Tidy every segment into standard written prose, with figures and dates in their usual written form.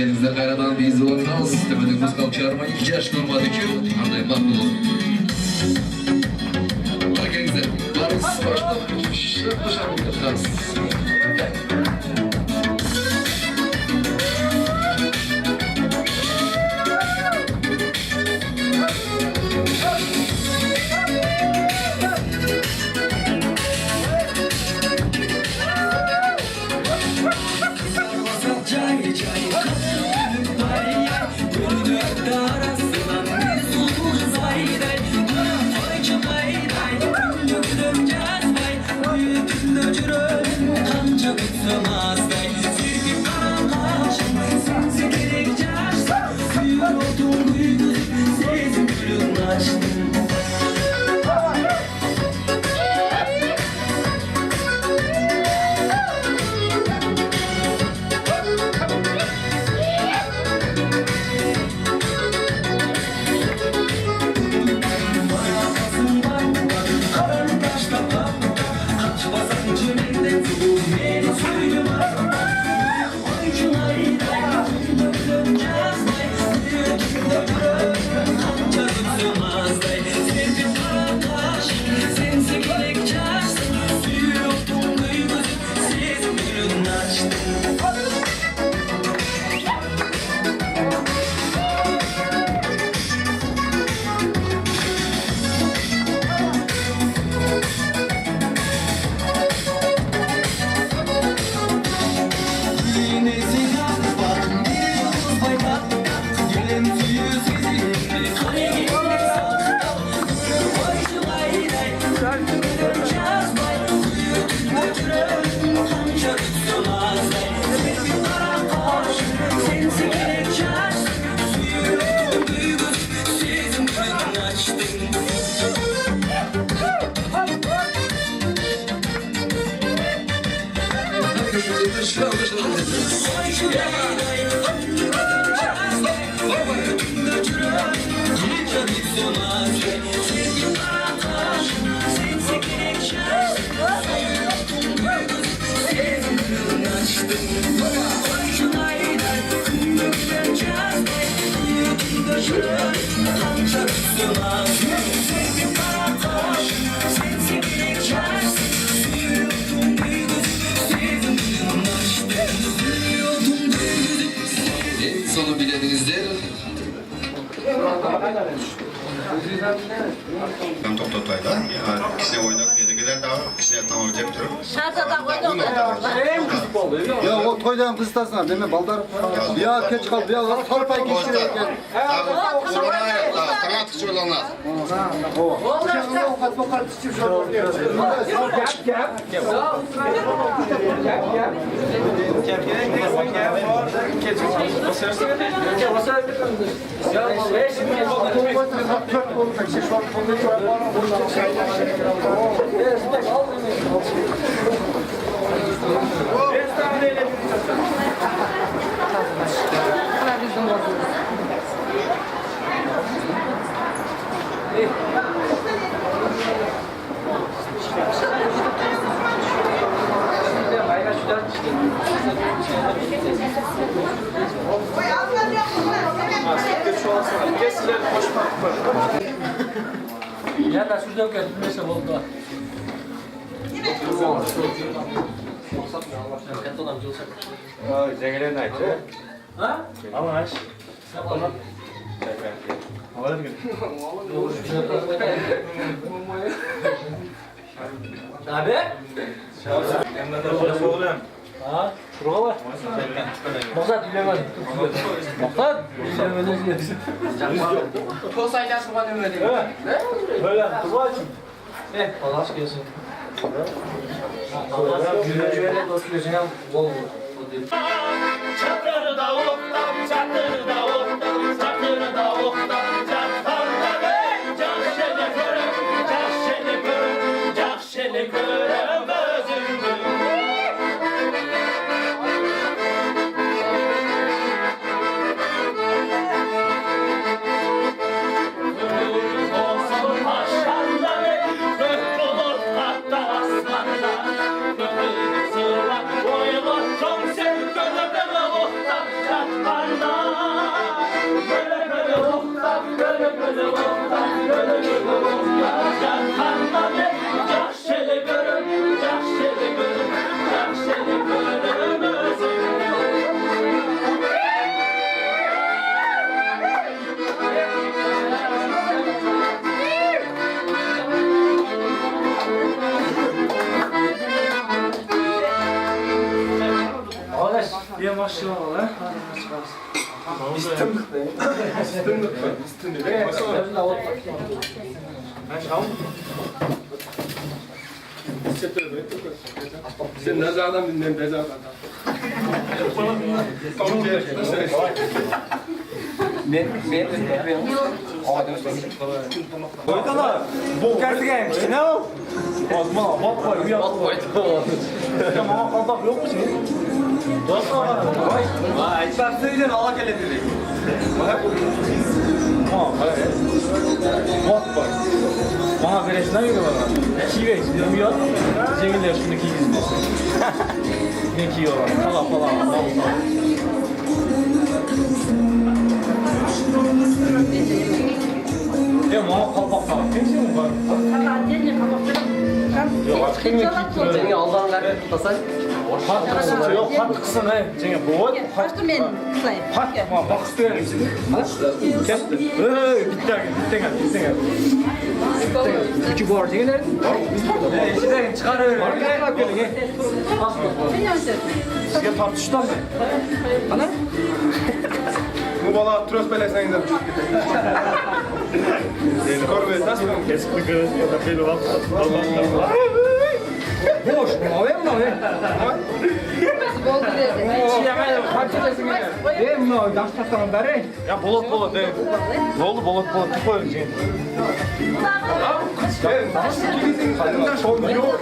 Sizlerimizde kaynadan bir izin olmaz. Temedimiz kalçarma 2 yaş durmadı ki. Anlayın bak bunu. Bakınızlar. Varız başta dışarı bırakırız. Sonu bileninizdir. Ben Toplatay'da kişiye oynak yedikiler daha kişiye tam olacak durum. Şarjada koydum. Ya o toydan kıstasına değil mi baldar? Ya keç kaldı ya sarpay geçiyor gel. Abi soruna ayakta, sana tıkçı olanlar. O şekilde o kat bakar tıkçı şu an. Ya da şurada götürmese oldu. Zengin neydi? Ha? Ama aç. Abi? Ha? Şuraya bak. Maksat bilemedim. Maksat bilemedim. Tosayla sıkma demedim. Böyle kurban için. Allah aşkına. Güle dost gözüne bol vur. Çatır da oktan, çatır da oktan, çatır da oktan, çatar da ben cahşene körüm, cahşene körüm, cahşene körüm özümdüm. Olsun aşağıda ve gök olur hatta asmanda. Sırla boylu çok sevgili de oktan, çatar Bir maçı var lan. Sen ne zaman dinlen ne zaman? Oydalar. Bu gerçekten ne o? Azma, bak var, uyan. Ya mama kaldak yok mu senin? Vay, ben söyleyeceğim Allah kele dedi. Bak bak. Bana veresin ne yiyor bana? Ki ver, diyorum ya. Cemile şunu ki izlesin. Ne ki yiyor bana? Kala falan. Ya mama kaldak falan. Kimse mi var? Seni Allah'ın verdiği tutmasan. Yok, haklısın he. Cengiz, bu var. Başta men kılay. Bak, bak istiyorum. Kestim. Bitti gel. Küçük bu artık ne? İçinden çıkarıyorum. Arkaya gelin. Sen yanlış. Sizce tartıştan mı? Ana? Bu bala tros belesen gider. Korbe tas mı? Kesik göz ya da beni bak. Boş mu? Abi mi abi? Oldu dedi. Çiğemedim. Kaçırsın yine. Değil mi o? Daştasın beri. Ya bolot değil. Ne oldu bolot? Tip oyun Cengiz. Kadından şov yok.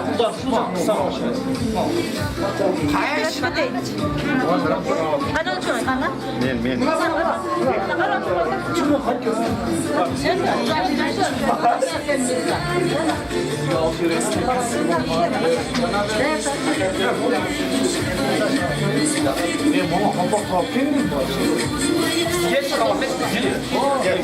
Buradan şuradan kısa başlayalım. Kaçma değil. Ana çoğun ana. Men. Ne mama kapak kapıyı mı var? Geç kalma. Gel.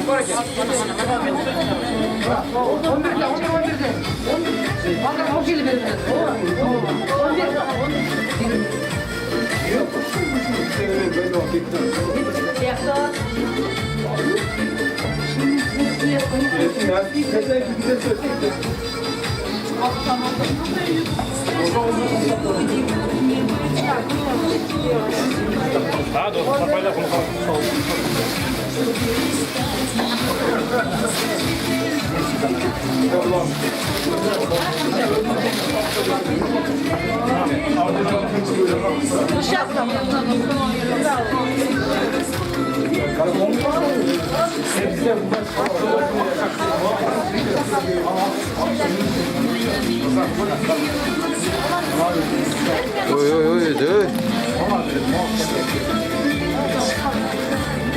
Daha doğrusu kafayla konuşalım. Oy.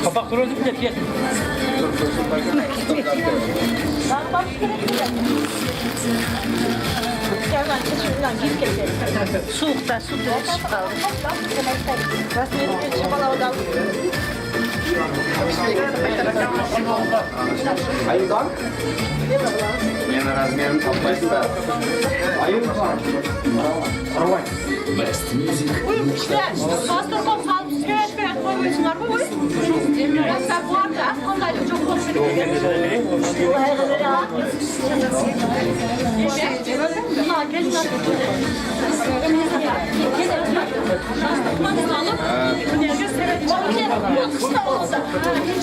Kapak duruyor bir de gel. Soğukta su çıktı. Rasmiyeti bir çikolata aldım. Ayıdan? Men razmerini toplaysa. Ayıdan. Arvay. Best music. İşte pastırma salmış göğüs koymuşlar mı bu? Ben bu arada onlarla çok hoşuma gidiyor. Bu hayırları ha. Ha gezmez.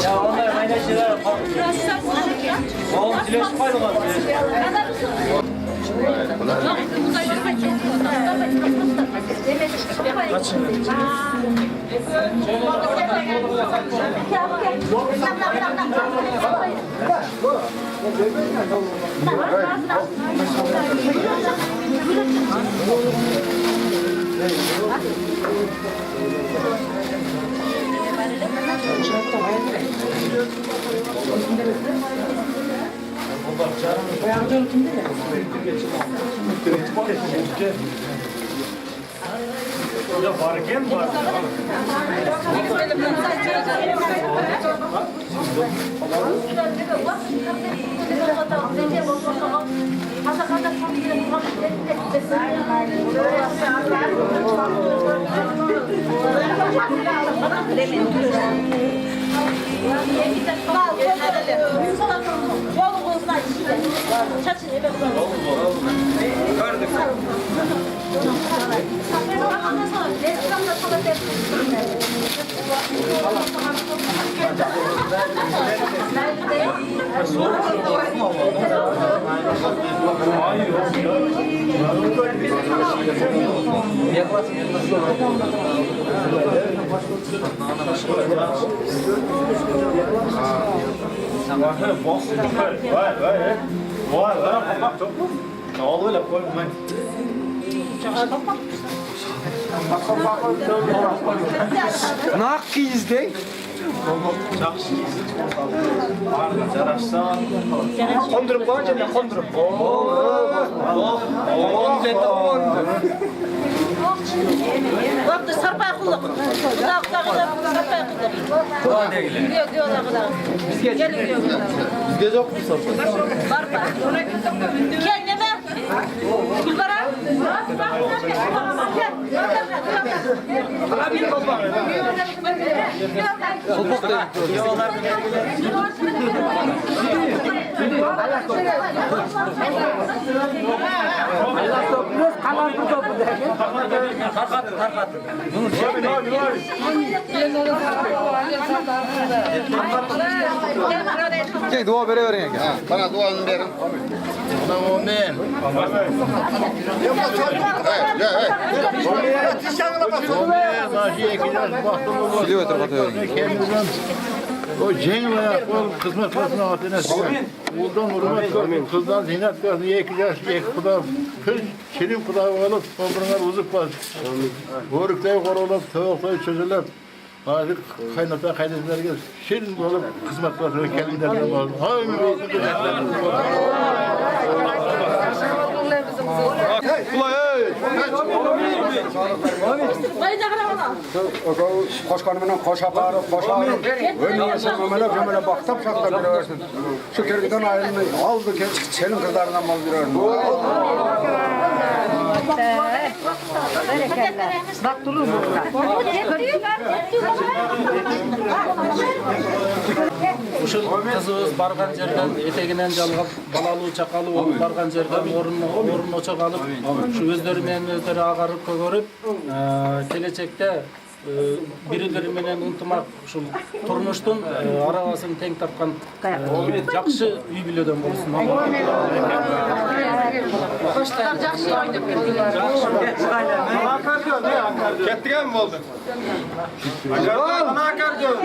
Ya onlar aynı şeyler yapalım. Oğlum dileş paylaşalım. Nak kizde. Kondurup koyacağım ya kondurup. Bak da sarpa kulak. Kulak sarpa kulak. Doğa değil. Gidiyor kulak. Geliyor kulak. Bizde yok mu sarpa? Var. Kendime. Gülbara. Şey dua verin ya. Bana duanı verin. Amin. Biliyor tarafı. O cenk ayak, o kısmet kısmet atına size. Oğuldan hürmet görmeyin, kızdan zinat görsün, iki yaş, iki kadar, kız, şirin kadar olup, toprağına uzuk var. Boruklayı korulup, tavuklayı çözülüp, hazır kaynata kaynatlarına şirin olup, kısmet görsün, kendilerinden var. Hay mi olsun ki? Koşkanımla koşaparım. Öyle baktım şakta biliyorsun. Şu kergiden ayrılmayı aldı senin kızlarından mal biliyorum. Bak durur burada. Uşul kızыбыз барган жерден этегинен жалгап балалуу чакалуу болуп барган жерден орун очок алып ушу өздөрү менен өздөрү агарып көгөрүп келечекте бири-бири менен ынтымак ушул турмуштун арабасын тең тапкан жакшы үй бүлөдөн болсун. Koşlar жақсы ойнап келдіңдер. Kettigen mi oldu? Akardiyon, akardiyon.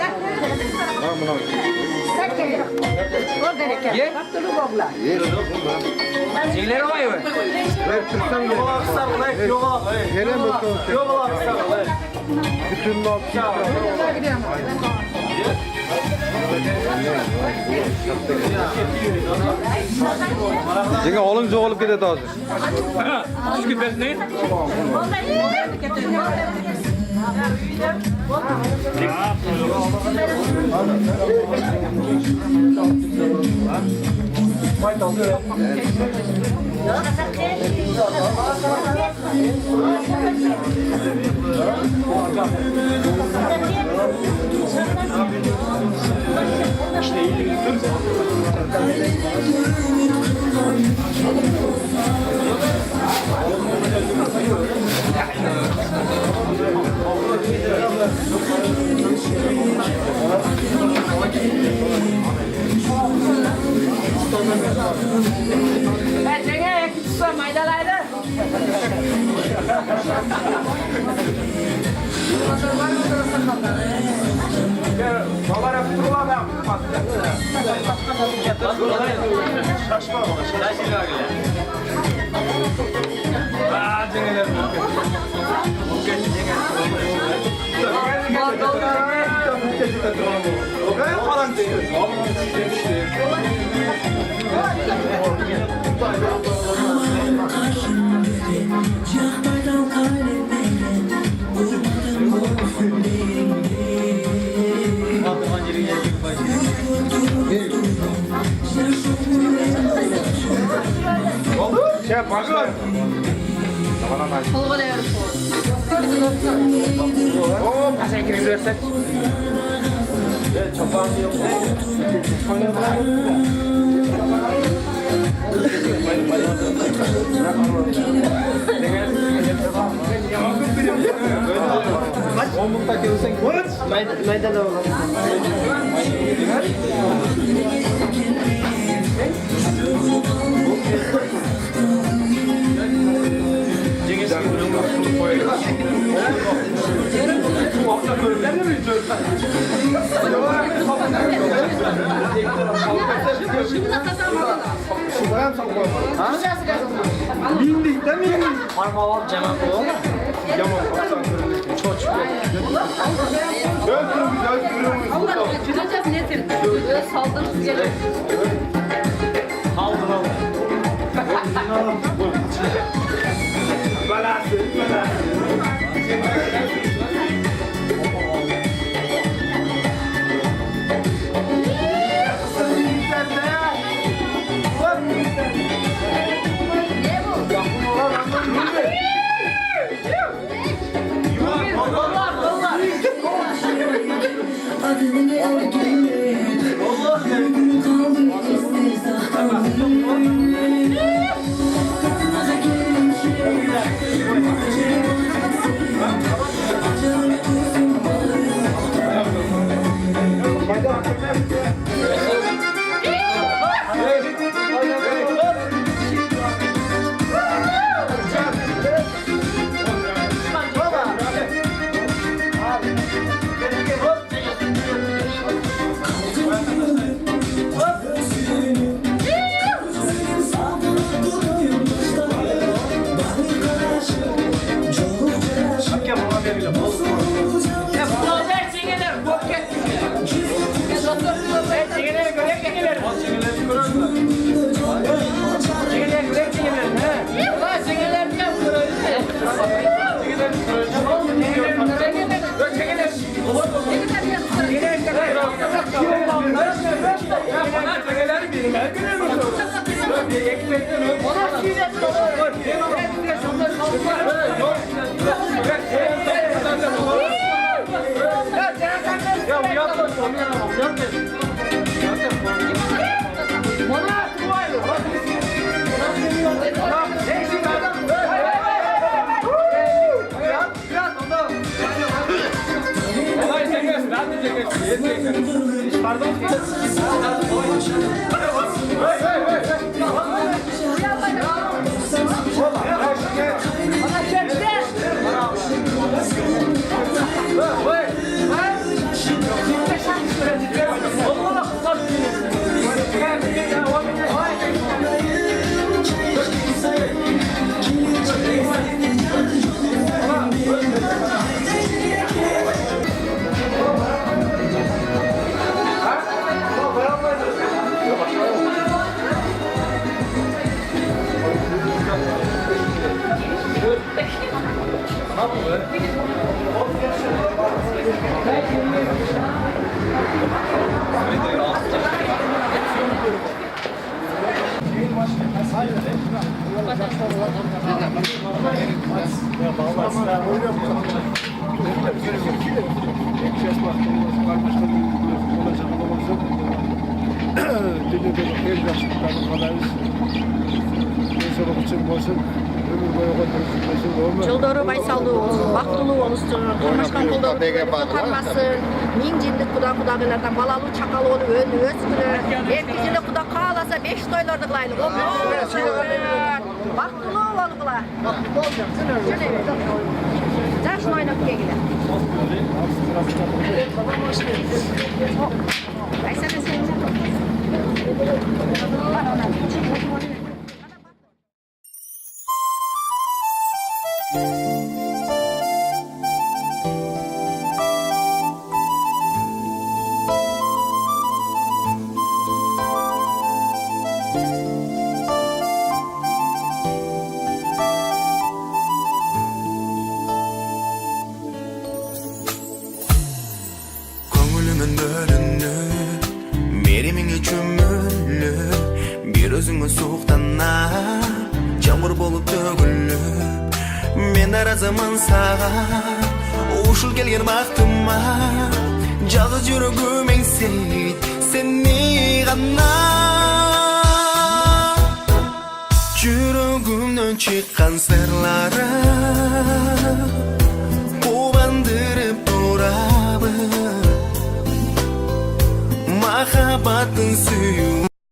Cengi oğlum çoğalıp gidiyor hazır. Түшкү безни. Cengiz, tutsa maydalaydı. Cengiz. Жылдары байсалдуу болсун, бактылуу болуштун, кырмышкан колдорун кармасын, миң жылдык кудагыйлардан балалуу чакалуу болуп өскүлөр. Эркизиле Куда кааласа 5 тойлорду кылайлы. Бактылуу болгула. Жакшы ойноп келгиле. Айсана сен. çömülüp bir özüңө suuктана жамгыр болуп төгүлүп мен наразымын сага ушул келген бактыма жалгыз жүрөгүм эңсейт сени гана жүрөгүмдөн чыккан сырлары кубандырып турабы махаббаттын сүйүү